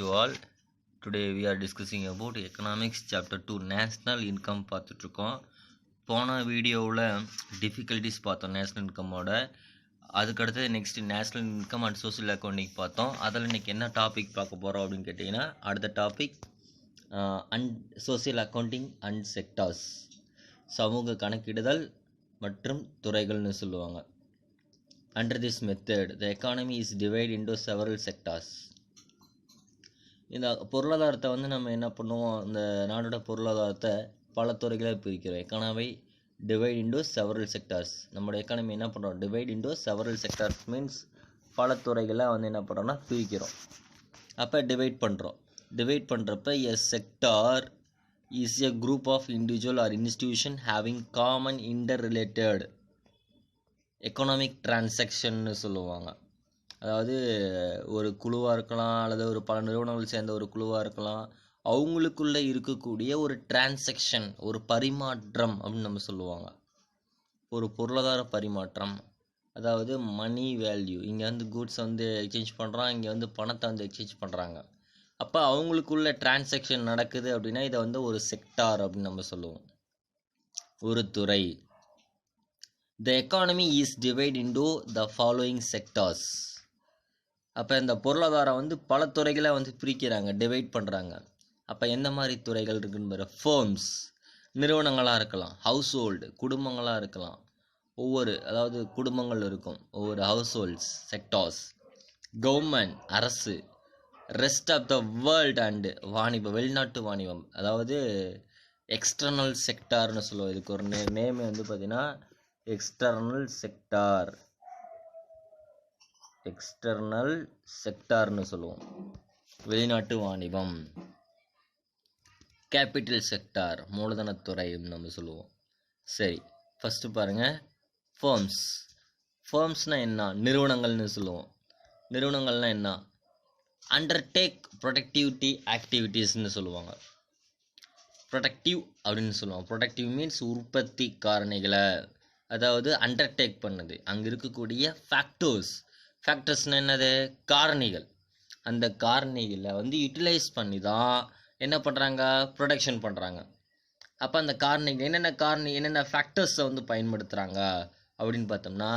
to all. Today we are discussing about economics chapter 2 national income பார்த்துட்டு இருக்கோம். போன வீடியோவில் டிஃபிகல்ட்டிஸ் பார்த்தோம் நேஷ்னல் இன்கம்மோட. அதுக்கடுத்து next national income and social accounting பார்த்தோம். அதில் இன்றைக்கி என்ன டாபிக் பார்க்க போகிறோம் அப்படின்னு கேட்டிங்கன்னா, அடுத்த topic social accounting and sectors, சமூக கணக்கிடுதல் மற்றும் துறைகள்னு சொல்லுவாங்க. Under this method, the economy is divided into several sectors. இந்த பொருளாதாரத்தை நம்ம என்ன பண்ணுவோம், இந்த நாடோட பொருளாதாரத்தை பல துறைகளை பிரிக்கிறோம். Economy divide into several sectors. நம்மளோட எக்கானமி என்ன பண்ணுறோம், divide into several sectors means பல துறைகளை என்ன பண்ணுறோம்னா பிரிக்கிறோம். அப்போ டிவைட் பண்ணுறப்ப a sector is a group of individual or institution having common interrelated economic டிரான்சாக்ஷன்னு சொல்லுவாங்க. அதாவது ஒரு குழுவாக இருக்கலாம், அல்லது ஒரு பல நிறுவனங்கள் சேர்ந்த ஒரு குழுவாக இருக்கலாம். அவங்களுக்குள்ளே இருக்கக்கூடிய ஒரு டிரான்சாக்ஷன், ஒரு பரிமாற்றம் அப்படின்னு நம்ம சொல்லுவாங்க. ஒரு பொருளாதார பரிமாற்றம், அதாவது மணி வேல்யூ. இங்கே கூட்ஸ் எக்ஸ்சேஞ்ச் பண்ணுறான், இங்கே பணத்தை எக்ஸ்சேஞ்ச் பண்ணுறாங்க. அப்போ அவங்களுக்குள்ள டிரான்சாக்ஷன் நடக்குது அப்படின்னா இதை ஒரு செக்டார் அப்படின்னு நம்ம சொல்லுவோம், ஒரு துறை. The economy is divided into the following sectors. அப்போ இந்த பொருளாதாரம் பல துறைகளை பிரிக்கிறாங்க, டிவைட் பண்ணுறாங்க. அப்போ எந்த மாதிரி துறைகள் இருக்குன்னு பாரு. ஃபேர்ம்ஸ், நிறுவனங்களாக இருக்கலாம். ஹவுஸ் ஹோல்டு, குடும்பங்களாக இருக்கலாம். அதாவது குடும்பங்கள் இருக்கும், ஒவ்வொரு ஹவுஸ் ஹோல்ட்ஸ் செக்டார்ஸ். கவர்மெண்ட், அரசு. Rest of the world and வாணிபம், வெளிநாட்டு வாணிபம், அதாவது எக்ஸ்டர்னல் செக்டார்னு சொல்லுவோம். இதுக்கு ஒரு நேம் பார்த்தீங்கன்னா எக்ஸ்டர்னல் செக்டார்னு சொல்லுவோம், வெளிநாட்டு வாணிபம். கேபிட்டல் செக்டார், மூலதனத்துறைன்னு நம்ம சொல்லுவோம். சரி, ஃபஸ்ட்டு பாருங்கள், ஃபேர்ம்ஸ்னால் என்ன, நிறுவனங்கள்னு சொல்லுவோம். நிறுவனங்கள்னால் என்ன, அண்டர்டேக் ப்ரொடக்டிவிட்டி ஆக்டிவிட்டீஸ்ன்னு சொல்லுவாங்க. ப்ரொடக்டிவ் அப்படின்னு சொல்லுவாங்க. ப்ரொடக்டிவ் மீன்ஸ் உற்பத்தி காரணிகளை, அதாவது அண்டர்டேக் பண்ணுது. அங்கே இருக்கக்கூடிய ஃபேக்டர்ஸ்னால் என்னது, காரணிகள். அந்த காரணிகளை யூட்டிலைஸ் பண்ணி தான் என்ன பண்ணுறாங்க, ப்ரொடக்ஷன் பண்ணுறாங்க. அப்போ அந்த காரணிகள் என்னென்ன ஃபேக்டர்ஸை பயன்படுத்துகிறாங்க அப்படின்னு பார்த்தோம்னா,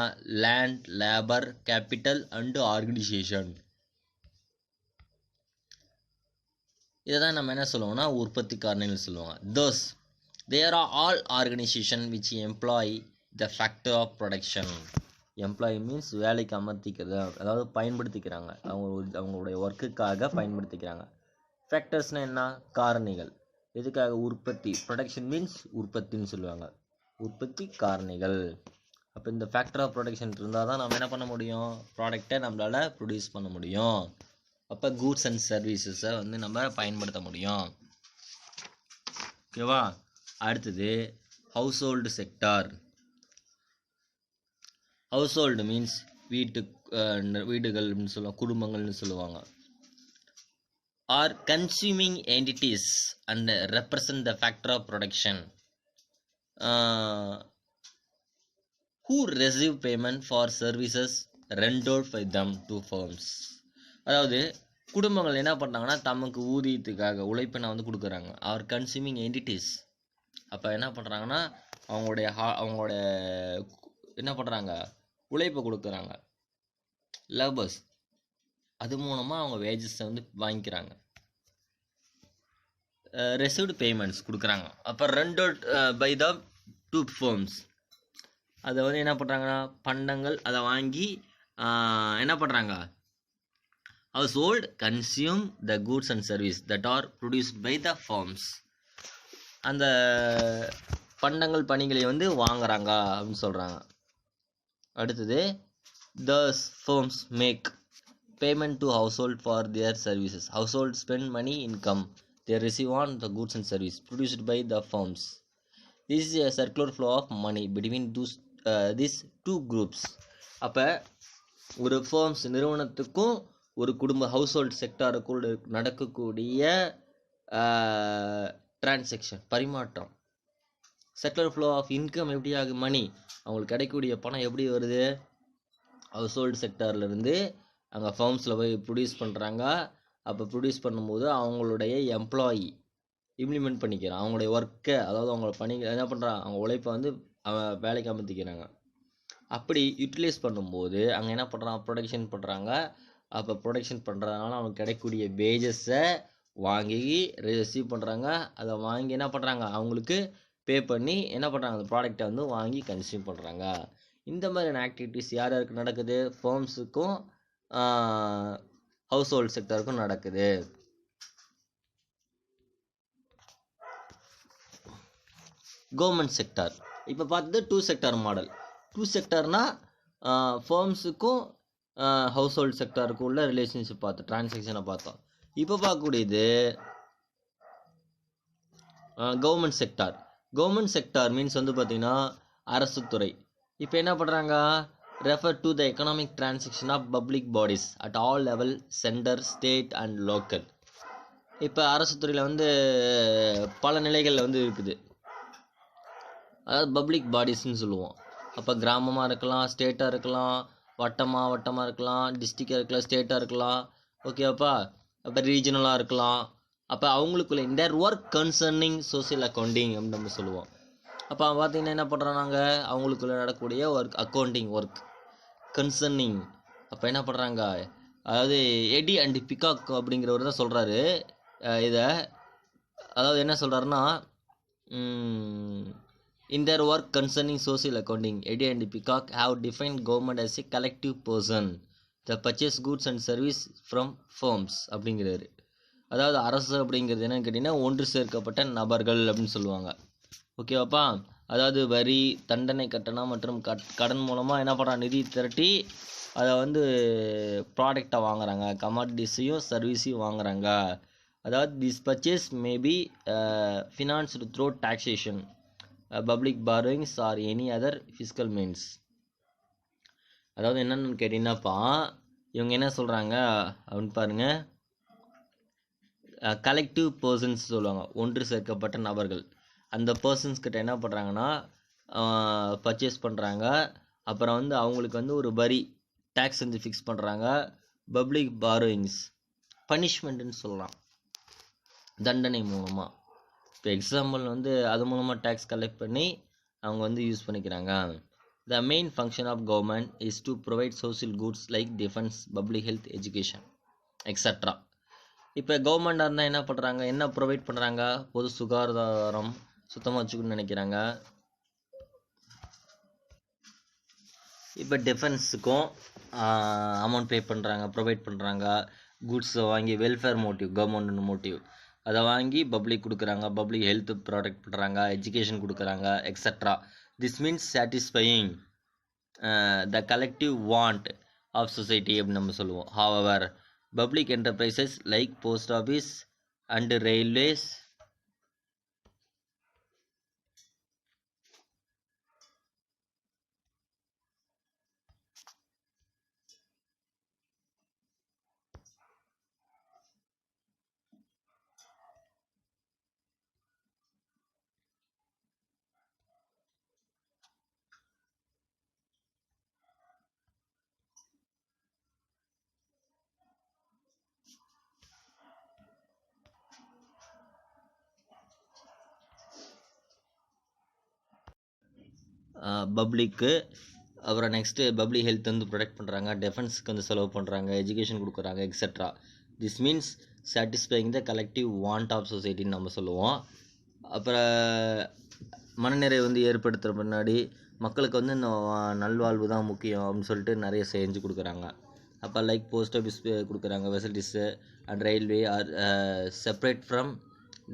land, labour, capital and organisation. இதை தான் நம்ம என்ன சொல்லுவோம்னா உற்பத்தி காரணிகள் சொல்லுவாங்க. thus there are all organization which employ the factor of production. Employee means வேலைக்கு அமர்த்திக்கிறது, அதாவது பயன்படுத்திக்கிறாங்க, அவங்களுடைய ஒர்க்குக்காக பயன்படுத்திக்கிறாங்க. ஃபேக்டர்ஸ்னால் என்ன, காரணிகள். எதுக்காக, உற்பத்தி. ப்ரொடக்ஷன் மீன்ஸ் உற்பத்தின்னு சொல்லுவாங்க, உற்பத்தி காரணிகள். அப்போ இந்த ஃபேக்டர் ஆஃப் ப்ரொடக்ஷன் இருந்தால் தான் நம்ம என்ன பண்ண முடியும், ப்ராடக்டை நம்மளால் ப்ரொடியூஸ் பண்ண முடியும். அப்போ கூட்ஸ் அண்ட் சர்வீசஸை நம்ம பயன்படுத்த முடியும். ஓகேவா. அடுத்தது household sector. Household means வீடுகள்னு சொல்லுவாங்க, குடும்பங்கள்னு சொல்லுவாங்க. Are consuming entities and represent the factor of production who receive payment for services rendered by them to firms. அதாவது குடும்பங்கள் என்ன பண்ணுறாங்கன்னா தமக்கு ஊதியத்துக்காக உழைப்பினை கொடுக்குறாங்க. Are consuming entities. அப்போ என்ன பண்ணுறாங்கன்னா அவங்களுடைய என்ன பண்ணுறாங்க, உழைப்பை கொடுக்குறாங்க, லேபர்ஸ். அது மூலமாக அவங்க வேஜஸை வாங்கிக்கிறாங்க, ரெசிவ்டு பேமெண்ட்ஸ் கொடுக்குறாங்க. அப்போ rendered by the two firms. அதை என்ன பண்ணுறாங்கன்னா பண்டங்கள் அதை வாங்கி என்ன பண்ணுறாங்க, household consume the goods and service that are produced by the firms. அந்த பண்டங்கள் பணிகளை வாங்குறாங்க அப்படின்னு சொல்கிறாங்க. அடுத்தது thus firms make payment to household for their services. Household spend money income they receive on the goods and service produced by the firms. This is a circular flow of money between these two groups. அப்போ ஒரு firms நிறுவனத்துக்கும் ஒரு குடும்ப house hold செக்டாருக்குள் நடக்கக்கூடிய transaction, பரிமாற்றம். Sector flow of income எப்படி ஆகுது, மணி. அவங்களுக்கு கிடைக்கக்கூடிய பணம் எப்படி வருது, ஹவுஸ் ஹோல்டு செக்டார்லேருந்து அங்கே ஃபர்ம்ஸில் போய் ப்ரொடியூஸ் பண்ணுறாங்க. அப்போ ப்ரொடியூஸ் பண்ணும்போது அவங்களுடைய எம்ப்ளாயி இம்ப்ளிமெண்ட் பண்ணிக்கிறான் அவங்களுடைய ஒர்க்கை, அதாவது அவங்கள பணி என்ன பண்ணுறான், அவங்க உழைப்பை வந்து அவன் வேலைக்கு அமர்த்திக்கிறாங்க. அப்படி யூட்டிலைஸ் பண்ணும்போது அங்கே என்ன பண்ணுறான், ப்ரொடக்ஷன் பண்ணுறாங்க. அப்போ ப்ரொடக்ஷன் பண்ணுறதுனால அவனுக்கு கிடைக்கக்கூடிய வேஜஸை வாங்கி ரிசீவ் பண்ணுறாங்க. அதை வாங்கி என்ன பண்ணுறாங்க, அவங்களுக்கு பே பண்ணி என்ன பண்ணுறாங்க, அந்த ப்ராடக்டை வந்து வாங்கி கன்சியூம் பண்ணுறாங்க. இந்த மாதிரியான ஆக்டிவிட்டீஸ் யார் யாருக்கு நடக்குது, ஃபர்ம்ஸுக்கும் ஹவுஸ் ஹோல்ட் செக்டருக்கும் நடக்குது. கவர்மெண்ட் செக்டார் இப்போ பார்த்தது 2 செக்டார் மாடல். 2 செக்டார்னா ஃபர்ம்ஸுக்கும் ஹவுஸ் ஹோல்ட் செக்டாருக்கும் உள்ள ரிலேஷன்ஷிப் பார்த்தோம், டிரான்சாக்ஷனை பார்த்தோம். இப்போ பார்க்கக்கூடியது government sector. Government sector means வந்து பார்த்திங்கன்னா அரசு துறை. இப்போ என்ன பண்ணுறாங்க, refer to the economic transaction of public bodies at all level, centre, state and local. இப்போ அரசு துறையில் வந்து பல நிலைகளில் வந்து இருக்குது, அதாவது பப்ளிக் பாடிஸ்ன்னு சொல்லுவோம். அப்போ கிராமமாக இருக்கலாம், ஸ்டேட்டாக இருக்கலாம், வட்டமாக இருக்கலாம், டிஸ்ட்ரிக்டாக இருக்கலாம், ஸ்டேட்டாக இருக்கலாம், ஓகேவாப்பா. அப்போ ரீஜனலாக இருக்கலாம். அப்போ அவங்களுக்குள்ள இந்த ஒர்க் கன்சர்னிங் சோசியல் அக்கௌண்டிங் அப்படின்னு நம்ம சொல்லுவோம். அப்போ பார்த்தீங்கன்னா என்ன பண்ணுறோம், நாங்கள் அவங்களுக்குள்ள நடக்கக்கூடிய ஒர்க் அக்கௌண்டிங் ஒர்க் கன்சர்னிங். அப்போ என்ன பண்ணுறாங்க, அதாவது எடி அண்ட் பிகாக் அப்படிங்கிறவர் தான் சொல்கிறாரு இதை. அதாவது என்ன சொல்கிறாருன்னா, in their work concerning social accounting, Eddy and Peacock have defined government as a collective person that purchase goods and service from firms அப்படிங்கிறாரு. அதாவது அரசு அப்படிங்கிறது என்னன்னு கேட்டிங்கன்னா ஒன்று சேர்க்கப்பட்ட நபர்கள் அப்படின்னு சொல்லுவாங்க, ஓகேவாப்பா. அதாவது வரி, தண்டனை கட்டணம் மற்றும் கடன் மூலமாக என்ன பண்ணுறாங்க, நிதி திரட்டி அதை வந்து ப்ராடக்டை வாங்குறாங்க, கமாடிட்டிஸையும் சர்வீஸையும் வாங்குறாங்க. அதாவது this purchase maybe financed through taxation, public borrowings or any other fiscal means. அதாவது என்னென்னு கேட்டிங்கன்னாப்பா, இவங்க என்ன சொல்கிறாங்க அப்படின்னு பாருங்கள், கலெக்டிவ் பர்சன்ஸ் சொல்லுவாங்க, ஒன்று சேர்க்கப்பட்ட நபர்கள். அந்த பர்சன்ஸ்கிட்ட என்ன பண்ணுறாங்கன்னா பர்ச்சேஸ் பண்ணுறாங்க. அப்புறம் வந்து அவங்களுக்கு வந்து ஒரு வரி டேக்ஸ் வந்து ஃபிக்ஸ் பண்ணுறாங்க. பப்ளிக் பாரோயிங்ஸ் பனிஷ்மெண்ட்டுன்னு சொல்லலாம், தண்டனை மூலமாக. இப்போ எக்ஸாம்பிள் வந்து அது மூலமாக டேக்ஸ் கலெக்ட் பண்ணி அவங்க வந்து யூஸ் பண்ணிக்கிறாங்க. The main function of government is to provide social goods like defence, public health, education extra. இப்போ கவர்மெண்டாக இருந்தால் என்ன பண்ணுறாங்க, என்ன ப்ரொவைட் பண்ணுறாங்க, பொது சுகாதாரம் சுத்தமாக வச்சுக்கணும்னு நினைக்கிறாங்க. இப்போ டிஃபென்ஸுக்கும் அமௌண்ட் பே பண்ணுறாங்க, ப்ரொவைட் பண்ணுறாங்க. குட்ஸை வாங்கி வெல்ஃபேர் மோட்டிவ், கவர்மெண்ட் மோட்டிவ், அதை வாங்கி பப்ளிக் கொடுக்குறாங்க, பப்ளிக் ஹெல்த் ப்ராடக்ட் பண்ணுறாங்க, எஜுகேஷன் கொடுக்குறாங்க extra. This means satisfying the collective want of society அப்படின்னு நம்ம சொல்லுவோம். However public enterprises like post office and railways பப்ளிக்கு, அப்புறம் நெக்ஸ்ட்டு பப்ளிக் ஹெல்த் வந்து ப்ரொடெக்ட் பண்ணுறாங்க, டிஃபென்ஸுக்கு வந்து செலவு பண்ணுறாங்க, எஜுகேஷன் கொடுக்குறாங்க extra. This means satisfying the collective want of சொசைட்டின்னு நம்ம சொல்லுவோம். அப்புறம் மனநிறைவு வந்து ஏற்படுத்துகிற முன்னாடி மக்களுக்கு வந்து இந்த நல்வாழ்வு தான் முக்கியம் அப்படின்னு சொல்லிட்டு நிறைய செஞ்சு கொடுக்குறாங்க. அப்போ லைக் போஸ்ட் ஆஃபீஸ் கொடுக்குறாங்க, facilities and railway R separate from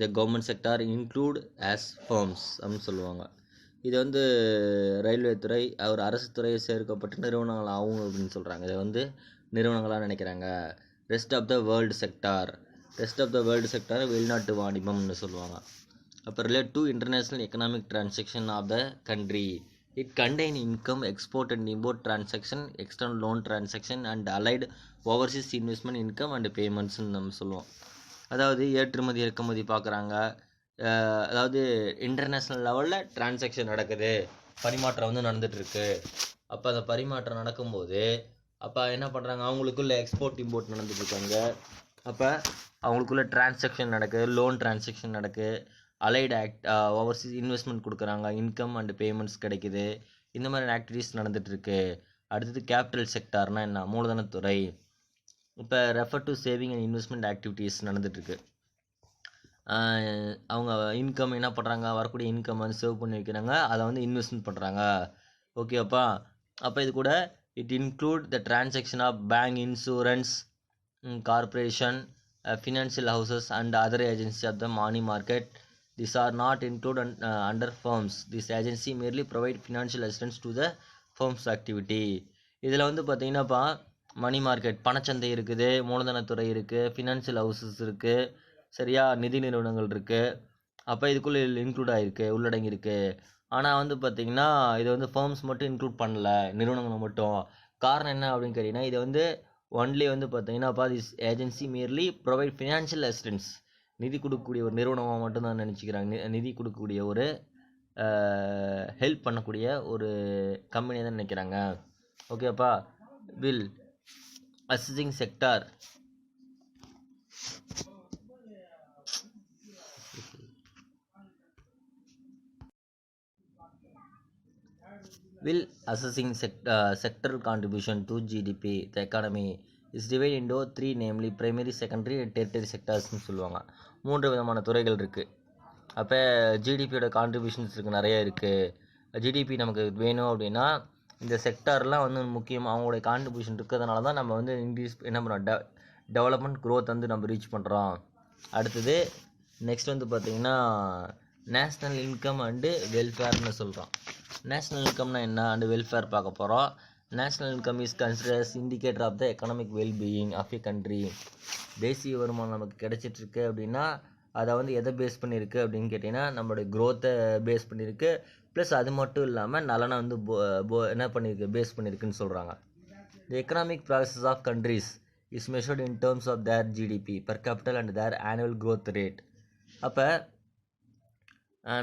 the government sector include as firms அப்படின்னு சொல்லுவாங்க. இது வந்து ரயில்வே துறை ஒரு அரசு துறையை சேர்க்கப்பட்ட நிறுவனங்கள் ஆகும் அப்படின்னு சொல்கிறாங்க. இதை வந்து நிறுவனங்களாக நினைக்கிறாங்க. Rest of the world sector, rest of the world sector வெளிநாட்டு வாணிபம்னு சொல்லுவாங்க. அப்போ relate to international economic transaction of the country. It contain income, export and import transaction, external loan transaction and allied overseas investment income and பேமெண்ட்ஸ்ன்னு நம்ம சொல்லுவோம். அதாவது ஏற்றுமதி இறக்குமதி பார்க்குறாங்க, அதாவது இன்டர்நேஷ்னல் லெவலில் டிரான்சாக்ஷன் நடக்குது, பரிமாற்றம் வந்து நடந்துகிட்ருக்கு. அப்போ அந்த பரிமாற்றம் நடக்கும்போது அப்போ என்ன பண்ணுறாங்க, அவங்களுக்குள்ள எக்ஸ்போர்ட் இம்போர்ட் நடந்துட்டுருக்காங்க, அப்போ அவங்களுக்குள்ள டிரான்சாக்ஷன் நடக்குது, லோன் டிரான்சாக்ஷன் நடக்குது, அலைடு ஓவர்சீஸ் இன்வெஸ்ட்மெண்ட் கொடுக்குறாங்க, இன்கம் அண்ட் பேமெண்ட்ஸ் கிடைக்குது, இந்த மாதிரி ஆக்டிவிட்டீஸ் நடந்துகிட்ருக்கு. அடுத்தது கேபிட்டல் செக்டார்னால் என்ன, மூலதனத்துறை. இப்போ refer to saving and investment activities நடந்துகிட்ருக்கு. அவங்க இன்கம் என்ன பண்ணுறாங்க, வரக்கூடிய இன்கம் வந்து சேவ் பண்ணி வைக்கிறாங்க, அதை வந்து இன்வெஸ்ட்மெண்ட் பண்ணுறாங்க. ஓகேப்பா. அப்போ இது கூட it include the transaction of bank, insurance, corporation, financial houses and other agency of the money market. These are not included under firms. This agency merely provide financial assistance to the firm's activity. இதில் வந்து பார்த்தீங்கன்னாப்பா money market பணச்சந்தை இருக்குது, மூலதனத்துறை இருக்குது, financial houses இருக்குது, சரியா, நிதி நிறுவனங்கள் இருக்குது. அப்போ இதுக்குள்ளே இன்க்ளூட் ஆகிருக்கு, உள்ளடங்கியிருக்கு. ஆனால் வந்து பார்த்திங்கன்னா இது வந்து ஃபர்ம்ஸ் மட்டும் இன்க்ளூட் பண்ணல, நிறுவனங்கள் மட்டும். காரணம் என்ன அப்படின்னு கேட்டிங்கன்னா, இது வந்து ஒன்லி வந்து பார்த்தீங்கன்னாப்பா this agency merely provide financial assistance, நிதி கொடுக்கக்கூடிய ஒரு நிறுவனமாக மட்டும்தான் நினச்சிக்கிறாங்க. நிதி கொடுக்கக்கூடிய ஒரு ஹெல்ப் பண்ணக்கூடிய ஒரு கம்பெனியை தான் நினைக்கிறாங்க. ஓகேப்பா. Will assisting sector will assessing sectoral contribution to GDP. The economy is divided into three, namely primary, secondary and tertiary sectors-னு சொல்லுவாங்க. 3 விதமான துறைகள் இருக்குது. அப்போ ஜிடிபியோட கான்ட்ரிபியூஷன்ஸ் இருக்குது, நிறைய இருக்குது. ஜிடிபி நமக்கு வேணும் அப்படின்னா இந்த செக்டார்லாம் வந்து முக்கியமாக அவங்களுடைய கான்ட்ரிபியூஷன் இருக்கிறதுனால தான் நம்ம வந்து இன்க்ரீஸ் என்ன பண்ணுறோம், டெவலப்மெண்ட் க்ரோத் வந்து நம்ம ரீச் பண்ணுறோம். அடுத்தது நெக்ஸ்ட் வந்து பார்த்திங்கன்னா நேஷ்னல் இன்கம் அண்டு வெல்ஃபேர்னு சொல்கிறோம். நேஷ்னல் இன்கம்னா என்ன அண்டு வெல்ஃபேர் பார்க்க போகிறோம். National income is considers indicator of the economic wellbeing of a country. தேசிய வருமானம் நமக்கு கிடைச்சிட்ருக்கு அப்படின்னா அதை வந்து எதை பேஸ் பண்ணியிருக்கு அப்படின்னு கேட்டிங்கன்னா நம்மளுடைய க்ரோத்தை பேஸ் பண்ணியிருக்கு. ப்ளஸ் அது மட்டும் இல்லாமல் நலனை வந்து என்ன பண்ணியிருக்கு, பேஸ் பண்ணியிருக்குன்னு சொல்கிறாங்க. The economic process of countries is measured in terms of their GDP per capital and their annual growth rate. அப்போ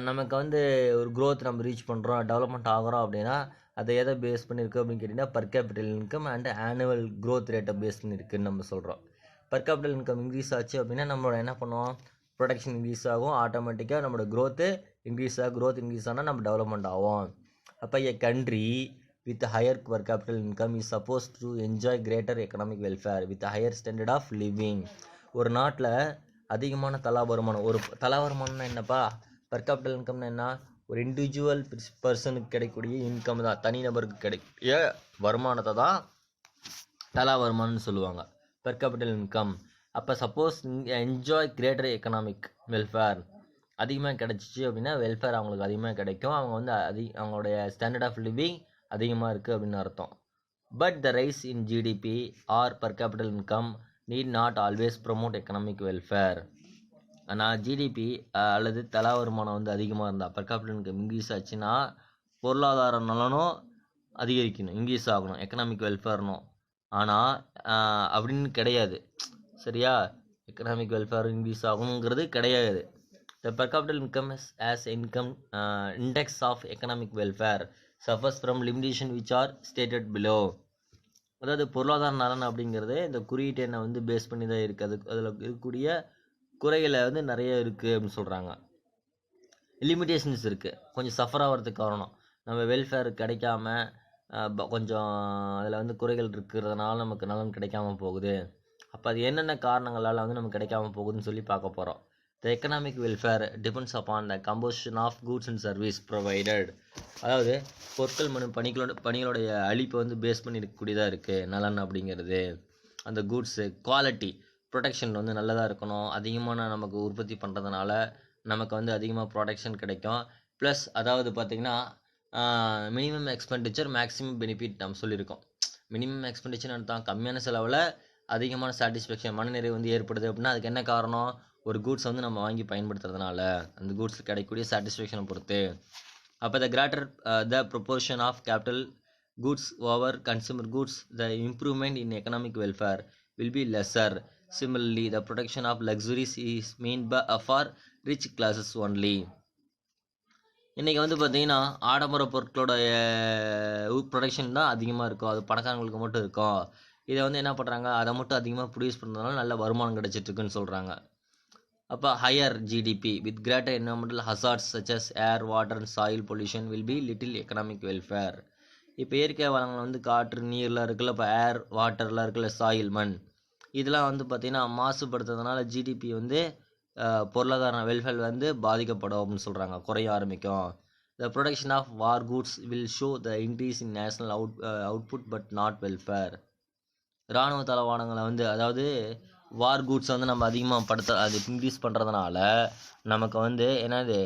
நமக்கு வந்து ஒரு க்ரோத் நம்ம ரீச் பண்ணுறோம், டெவலப்மெண்ட் ஆகிறோம் அப்படின்னா அதை எதை பேஸ் பண்ணியிருக்கு அப்படின்னு கேட்டிங்கன்னா per capital income and annual growth ரேட்டை பேஸ் பண்ணியிருக்குன்னு நம்ம சொல்கிறோம். பர் கேபிட்டல் இன்கம் இன்க்ரீஸ் ஆச்சு அப்படின்னா நம்மளோட என்ன பண்ணுவோம், ப்ரொடக்ஷன் இன்க்ரீஸ் ஆகும், ஆட்டோமேட்டிக்காக நம்மளோட க்ரோத்து இன்க்ரீஸ் ஆகும். க்ரோத் இன்க்ரீஸ் ஆனால் நம்ம டெவலப்மெண்ட் ஆகும். அப்போ எ country with higher per capita income is supposed to enjoy greater economic welfare with a higher standard of living. ஒரு நாட்டில் அதிகமான தலா வருமானம்னா என்னப்பா, per capita இன்கம்னா என்ன, ஒரு இண்டிவிஜுவல் பர்சனுக்கு கிடைக்கக்கூடிய இன்கம் தான், தனிநபருக்கு கிடைக்கக்கூடிய வருமானத்தை தான் தலா வருமானம்னு சொல்லுவாங்க, per capita இன்கம். அப்போ suppose enjoy greater economic welfare அதிகமாக கிடச்சிச்சு அப்படின்னா வெல்ஃபேர் அவங்களுக்கு அதிகமாக கிடைக்கும், அவங்க வந்து அவங்களுடைய ஸ்டாண்டர்ட் ஆஃப் லிவிங் அதிகமாக இருக்குது அப்படின்னு அர்த்தம். But the rise in GDP or per capital income need not always promote economic welfare. ஆனால் ஜிடிபி அல்லது தலா வருமானம் வந்து அதிகமாக இருந்தால் பர் கேபிட்டல் இன்கம் இன்க்ரீஸ் ஆச்சுன்னா பொருளாதார நலனும் அதிகரிக்கணும், இன்க்ரீஸ் ஆகணும், எக்கனாமிக் வெல்ஃபேர்னும். ஆனால் அப்படின்னு கிடையாது, சரியா, எக்கனாமிக் வெல்ஃபேர் இன்க்ரீஸ் ஆகணுங்கிறது கிடையாது. The per capita income as income index of economic welfare suffers from limitation which are stated below. அதாவது பொருளாதார நலன் அப்படிங்கிறது இந்த குறியீட்டு எண்ணை வந்து பேஸ் பண்ணி தான் இருக்குது, அதில் இருக்கக்கூடிய குறைகளை வந்து நிறைய இருக்குது அப்படின்னு சொல்கிறாங்க. லிமிட்டேஷன்ஸ் இருக்குது, கொஞ்சம் சஃபர் ஆகிறதுக்கு காரணம் நம்ம வெல்ஃபேர் கிடைக்காம கொஞ்சம் அதில் வந்து குறைகள் இருக்கிறதுனால நமக்கு நலன் கிடைக்காம போகுது. அப்போ அது என்னென்ன காரணங்களால் வந்து நமக்கு கிடைக்காம போகுதுன்னு சொல்லி பார்க்க போகிறோம். The economic welfare depends upon the composition of goods and service provided. அதாவது பொருட்கள் மற்றும் பணிகளுடைய அளிப்பை வந்து பேஸ் பண்ணி இருக்கக்கூடியதாக இருக்குது நலன் அப்படிங்கிறது. அந்த கூட்ஸு குவாலிட்டி ப்ரொடெக்ஷன் வந்து நல்லதாக இருக்கணும், அதிகமான நமக்கு உற்பத்தி பண்ணுறதுனால நமக்கு வந்து அதிகமாக ப்ரொடெக்ஷன் கிடைக்கும். ப்ளஸ் அதாவது பார்த்திங்கன்னா மினிமம் எக்ஸ்பெண்டிச்சர் மேக்ஸிமம் பெனிஃபிட் நம்ம சொல்லியிருக்கோம். மினிமம் எக்ஸ்பெண்டிச்சர் அர்த்தம் கம்மியான செலவில் அதிகமான சாட்டிஸ்ஃபேக்ஷன் மனநிறை வந்து ஏற்படுது அப்படின்னா அதுக்கு என்ன காரணம், ஒரு கூட்ஸ் வந்து நம்ம வாங்கி பயன்படுத்துறதுனால அந்த கூட்ஸ் கிடைக்கக்கூடிய சாட்டிஸ்ஃபேக்ஷனை பொறுத்து. அப்போ the greater the proportion of capital goods over consumer goods the improvement in economic welfare will be lesser. Similarly the production of luxuries is mean for rich classes only. இன்றைக்கி வந்து பார்த்திங்கன்னா ஆடம்பர பொருட்களோட ப்ரொடக்ஷன் தான் அதிகமாக இருக்கும், அது பணக்காரங்களுக்கு மட்டும் இருக்கும். இதை வந்து என்ன பண்ணுறாங்க, அதை மட்டும் அதிகமாக ப்ரொடியூஸ் பண்ணுறதுனால நல்ல வருமானம் கிடைச்சிட்ருக்குன்னு சொல்கிறாங்க. அப்போ higher GDP with greater environmental hazards such as air water and soil pollution will be little economic welfare. இப்போ இயற்கை வளங்கள் வந்து காற்று நீரில் இருக்குல்ல, இப்போ ஏர் வாட்டரில் இருக்குல்ல, சாயில் மண், இதெல்லாம் வந்து பார்த்திங்கன்னா மாசுபடுத்துறதுனால ஜிடிபி வந்து பொருளாதார வெல்ஃபேர் வந்து பாதிக்கப்படும் அப்படின்னு சொல்கிறாங்க, குறைய ஆரம்பிக்கும். The production of war goods will show the increase in national output but not welfare. இராணுவ தளவாடங்களை வந்து, அதாவது வார் குட்ஸ் வந்து நம்ம அதிகமாக அது இன்க்ரீஸ் பண்ணுறதுனால நமக்கு வந்து என்னது,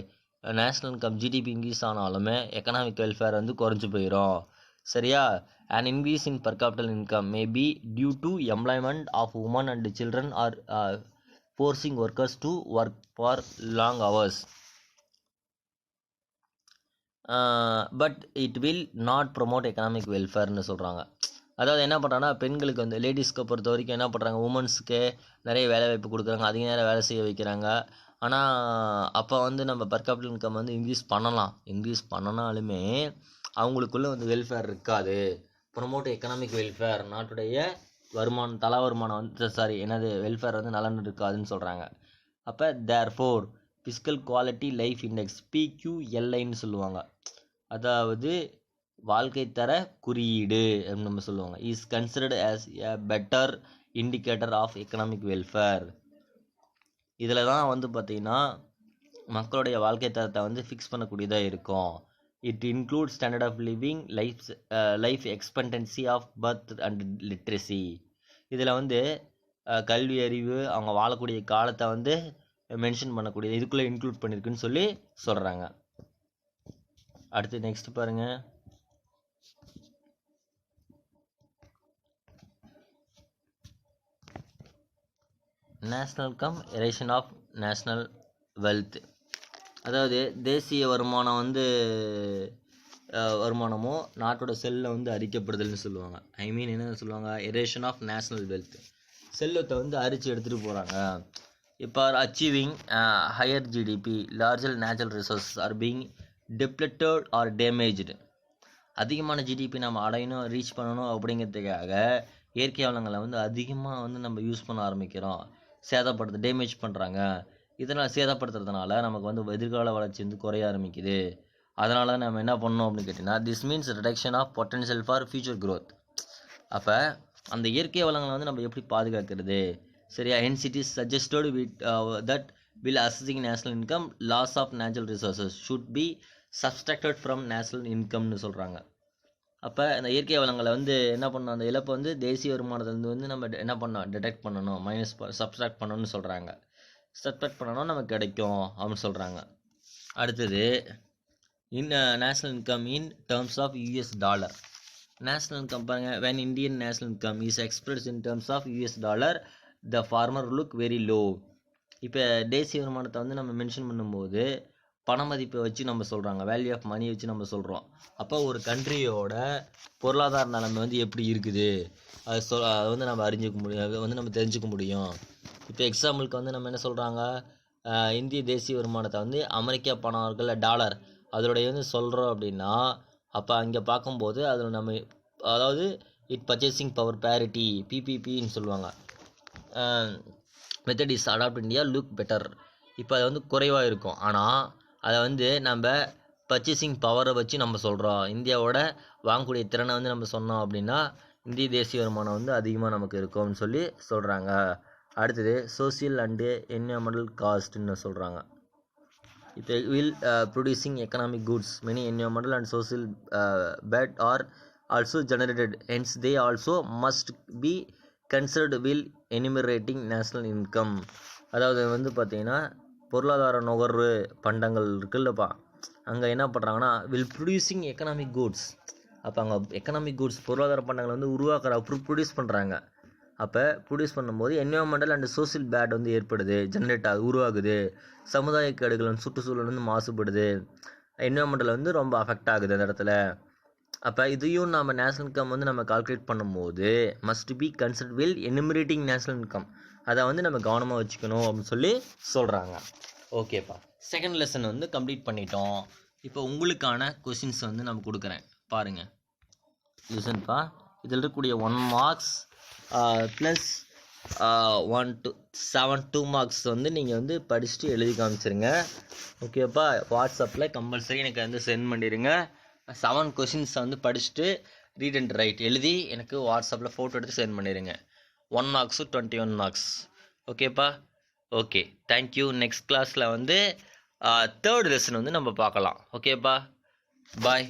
நேஷ்னல் இன்கம் ஜிடிபி இன்க்ரீஸ் ஆனாலுமே எக்கனாமிக் வெல்ஃபேர் வந்து குறைஞ்சி போயிடும். சரியா? And increase in per capital income may be due to employment of women and children or forcing workers to work for long hours, but it will not promote economic வெல்ஃபேர்னு சொல்கிறாங்க. அதாவது என்ன பண்ணுறாங்கன்னா, பெண்களுக்கு வந்து லேடிஸ்க்கு பொறுத்த வரைக்கும் என்ன பண்ணுறாங்க, உமன்ஸுக்கு நிறைய வேலை வாய்ப்பு கொடுக்குறாங்க, அதிக நேரம் வேலை செய்ய வைக்கிறாங்க. ஆனால் அப்போ வந்து நம்ம பர் கேபிட்டல் இன்கம் வந்து இன்க்ரீஸ் பண்ணனாலுமே அவங்களுக்குள்ளே வந்து வெல்ஃபேர் இருக்காது. ப்ரொமோட் எக்கனாமிக் வெல்ஃபேர், நாட்டுடைய வருமானம், தலா வருமானம் வந்து வெல்ஃபேர் வந்து நலன் இருக்காதுன்னு சொல்கிறாங்க. அப்போ therefore fiscal quality life index PQLIன்னு சொல்லுவாங்க, அதாவது வாழ்க்கை தர குறியீடு அப்படின்னு நம்ம சொல்லுவாங்க, is considered as a better indicator of economic welfare. இதில் தான் வந்து பார்த்திங்கன்னா மக்களுடைய வாழ்க்கை தரத்தை வந்து ஃபிக்ஸ் பண்ணக்கூடியதாக இருக்கும். It include standard of living, life expectancy of birth and literacy. இதில் வந்து கல்வி அறிவு, அவங்க வாழக்கூடிய காலத்தை வந்து மென்ஷன் பண்ணக்கூடியது இதுக்குள்ளே இன்க்ளூட் பண்ணியிருக்குன்னு சொல்லி சொல்கிறாங்க. அடுத்து நெக்ஸ்ட் பாருங்கள், national income, erosion of national wealth. அதாவது தேசிய வருமானம் வந்து வருமானமோ நாட்டோட செல்லை வந்து அரிக்கப்படுதல்னு சொல்லுவாங்க. என்ன சொல்லுவாங்க, எரேஷன் ஆஃப் நேஷ்னல் வெல்த், செல்வத்தை வந்து அரிச்சு எடுத்துகிட்டு போகிறாங்க. இப்போ achieving higher GDP, larger natural resources are being depleted or damaged. அதிகமான ஜிடிபி நம்ம அடையணும், ரீச் பண்ணணும் அப்படிங்கிறதுக்காக இயற்கை வளங்களை வந்து அதிகமாக வந்து நம்ம யூஸ் பண்ண ஆரம்பிக்கிறோம், டேமேஜ் பண்ணுறாங்க. இதனால் சேதப்படுத்துறதுனால நமக்கு வந்து எதிர்கால வளர்ச்சி வந்து குறைய ஆரம்பிக்குது. அதனால நம்ம என்ன பண்ணணும் அப்படின்னு கேட்டிங்கன்னா, this means reduction of potential for future growth. அப்போ அந்த இயற்கை வளங்களை வந்து நம்ம எப்படி பாதுகாக்கிறது, சரியா? Hence it is suggested with that will assessing national income, loss of natural resources should be subtracted from national இன்கம்னு சொல்கிறாங்க. அப்போ அந்த இயற்கை வளங்களை வந்து என்ன பண்ணணும், அந்த இழப்பை வந்து தேசிய வருமானத்துலேருந்து வந்து நம்ம என்ன பண்ணோம், டிடெக்ட் பண்ணணும், சப்ஸ்ட்ராக்ட் பண்ணணும்னு சொல்கிறாங்க. சப்ஸ்ட்ராக்ட் பண்ணணும் நமக்கு கிடைக்கும் அப்படின்னு சொல்கிறாங்க. அடுத்தது national income in terms of US dollar. National income பாருங்கள், when Indian national income is expressed in terms of US dollar, the farmer look very low. இப்போ தேசிய வருமானத்தை வந்து நம்ம மென்ஷன் பண்ணும்போது பண மதிப்பை வச்சு நம்ம சொல்கிறாங்க, வேல்யூ ஆஃப் மணி வச்சு நம்ம சொல்கிறோம். அப்போ ஒரு கண்ட்ரியோட பொருளாதார நிலைமை வந்து எப்படி இருக்குது அதை வந்து நம்ம அறிஞ்சிக்க முடியும், அதை வந்து நம்ம தெரிஞ்சுக்க முடியும். இப்போ எக்ஸாம்பிளுக்கு வந்து நம்ம என்ன சொல்கிறாங்க, இந்திய தேசிய வருமானத்தை வந்து அமெரிக்கா பணம் இருக்குல்ல, டாலர், அதோடைய வந்து சொல்கிறோம் அப்படின்னா, அப்போ அங்கே பார்க்கும்போது அதில் நம்ம அதாவது இட் பர்ச்சேசிங் பவர் பேரிட்டி PPPன்னு சொல்லுவாங்க, method is adopt India look better. இப்போ அது வந்து குறைவாக இருக்கும், ஆனால் அதை வந்து நம்ம பர்ச்சேசிங் பவரை வச்சு நம்ம சொல்கிறோம், இந்தியாவோட வாங்கக்கூடிய திறனை வந்து நம்ம சொன்னோம் அப்படின்னா இந்திய தேசிய வருமானம் வந்து அதிகமாக நமக்கு இருக்கும்னு சொல்லி சொல்கிறாங்க. அடுத்தது சோசியல் அண்டு என்விரான்மெண்டல் காஸ்ட்னு சொல்கிறாங்க. இப்போ will producing economic goods, many environmental and social bad are also generated, hence they also must be considered will enumerating national income. அதாவது வந்து பார்த்திங்கன்னா பொருளாதார நுகர்வு பண்டங்கள் இருக்குல்லப்பா, அங்கே என்ன பண்ணுறாங்கன்னா வில் ப்ரொடியூசிங் எக்கனாமிக் குட்ஸ். அப்போ அங்கே எக்கனாமிக் குட்ஸ் பொருளாதார பண்டங்களை வந்து ப்ரொடியூஸ் பண்ணுறாங்க. அப்போ ப்ரொடியூஸ் பண்ணும்போது என்விரான்மெண்டல் அண்ட் சோசியல் பேட் வந்து ஏற்படுது, ஜென்ரேட் உருவாகுது, சமுதாய கேடுகள் வந்து சுற்றுச்சூழல் வந்து மாசுபடுது, என்விரான்மெண்டல் வந்து ரொம்ப அஃபெக்ட் ஆகுது அந்த இடத்துல. அப்போ இதையும் நம்ம நேஷ்னல் இன்கம் வந்து நம்ம கால்குலேட் பண்ணும்போது must be consider will enumerating national income, அதை வந்து நம்ம கவனமாக வச்சுக்கணும் அப்படின்னு சொல்லி சொல்கிறாங்க. ஓகேப்பா, செகண்ட் லெசன் வந்து கம்ப்ளீட் பண்ணிட்டோம். இப்போ உங்களுக்கான கொஷின்ஸ் வந்து நம்ம கொடுக்குறேன் பாருங்கள், லிசன்ப்பா. இதில் இருக்கக்கூடிய 1 marks ப்ளஸ் 7 2 மார்க்ஸ் வந்து நீங்கள் வந்து படிச்சுட்டு எழுதி காமிச்சிருங்க. ஓகேப்பா, வாட்ஸ்அப்பில் கம்பல்சரி எனக்கு வந்து சென்ட் பண்ணிடுங்க. 7 கொஷின்ஸை வந்து படிச்சுட்டு ரீட் அண்ட் ரைட் எழுதி எனக்கு வாட்ஸ்அப்பில் ஃபோட்டோ எடுத்து சென்ட் பண்ணிடுங்க. 1 மார்க்ஸு 21 மார்க்ஸ். ஓகேப்பா, ஓகே, தேங்க்யூ. நெக்ஸ்ட் கிளாஸில் வந்து 3rd லெசன் வந்து நம்ம பார்க்கலாம். ஓகேப்பா, பாய்.